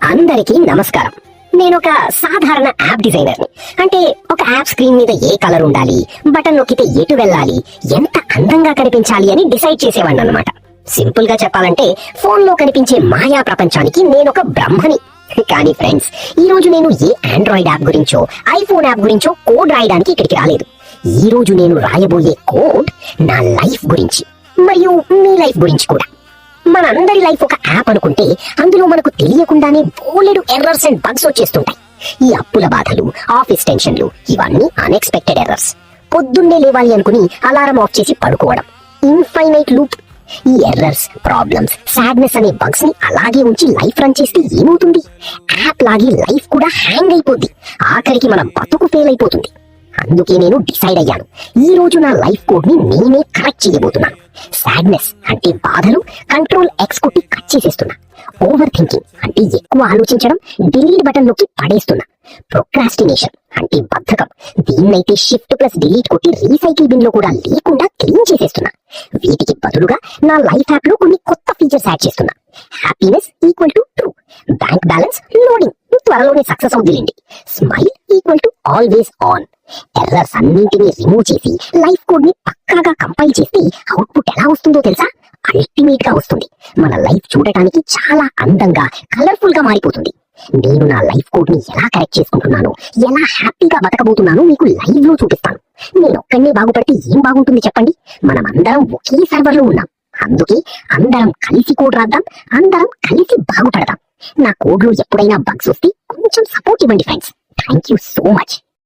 అందరికీ నమస్కారం. నేను ఒక సాధారణ యాప్ డిజైనర్ ని. అంటే ఒక యాప్ స్క్రీన్ మీద ఏ కలర్ ఉండాలి, బటన్ నొక్కితే ఎటు వెళ్ళాలి, ఎంత అందంగా కనిపించాలి అని డిసైడ్ చేసేవాడిని అన్నమాట. సింపుల్ గా చెప్పాలంటే ఫోన్ లో కనిపించే మాయా ప్రపంచానికి నేను ఒక బ్రహ్మని. కానీ ఫ్రెండ్స్, ఈ రోజు నేను ఏ ఆండ్రాయిడ్ యాప్ గురించో ఐఫోన్ యాప్ గురించో కోడ్ రాయడానికి ఇక్కడికి రాలేదు. ఈ రోజు నేను రాయబోయే కోడ్ నా లైఫ్ గురించి, మరియు మీ లైఫ్ గురించి కూడా. మనందరి లైఫ్ ఒక యాప్ అనుకుంటే అందులో మనకు తెలియకుండానే బోలెడు ఎర్రర్స్ అండ్ బగ్స్ వచ్చేస్తుంటాయి. ఈ అప్పుల బాధలు, ఆఫీస్ టెన్షన్లు, ఇవన్నీ అన్ఎక్స్పెక్టెడ్ ఎర్రర్స్. పొద్దున్నే లేవాలి అనుకుని అలారం ఆఫ్ చేసి పడుకోవడం, ఇన్ఫైనైట్ లూప్. ఈ ఎర్రర్స్, ప్రాబ్లమ్స్, సాడ్నెస్ అనే బగ్స్ ని అలాగే ఉంచి లైఫ్ రన్ చేస్తే ఏమవుతుంది? యాప్ లాగే లైఫ్ కూడా హ్యాంగ్ అయిపోద్ది. ఆఖరికి మన బతుకు ఫెయిల్ అయిపోతుంది. అందుకే నేను డిసైడ్ అయ్యాను, ఈ రోజు నా లైఫ్ కోడ్ ని నేనే కరెక్ట్ చేయబోతున్నాను. సాడ్నెస్ అంటే బాధలు కంట్రోల్ ఎక్స్ కొట్టి కట్ చేసేస్తున్నా. ఓవర్ థింకింగ్ అంటే ఎక్కువ ఆలోచించడం డిలీట్ బటన్ నొక్కి పడేస్తున్నా. ప్రొక్రాస్టినేషన్ అంటే బద్ధకం, దీన్నైతే షిఫ్ట్ ప్లస్ డిలీట్ కొట్టి రీసైకిల్ బిన్ లో కూడా లేకుండా క్లీన్ చేసేస్తున్నా. వీటికి బదులుగా నా లైఫ్ యాప్ లో కొన్ని కొత్త ఫీచర్స్ యాడ్ చేస్తున్నా. Happiness equal to true, bank balance loading త్వరలోనే సక్సెస్ అవుతుందండి, smile equal to always on. Errors అన్నింటినీ రిమూవ్ చేసి లైఫ్ కోడ్ ని పక్కాగా కంపైల్ చేస్తే అవుట్పుట్ ఎలా వస్తుందో తెలుసా? అల్టిమేట్ గా వస్తుంది. మన లైఫ్ చూడటానికి చాలా అందంగా, కలర్ఫుల్ గా మారిపోతుంది. నేను నా లైఫ్ కోడ్ ని ఎలా కరెక్ట్ చేసుకుంటున్నాను, ఎలా హ్యాపీగా బతకబోతున్నాను మీకు లైవ్ లో చూపిస్తాను. నేను ఒక్కడే బాగుపడితే ఏం బాగుంటుంది చెప్పండి? మనం అందరం ఒకే సర్వర్ లో ఉన్నాం. అందుకే అందరం కలిసి కోడ్ రాద్దాం, అందరం కలిసి బాగుపడదాం. నా కోడ్ లో ఎప్పుడైనా బగ్స్ వస్తే కొంచెం సపోర్ట్ ఇవ్వండి friends. Thank you so much.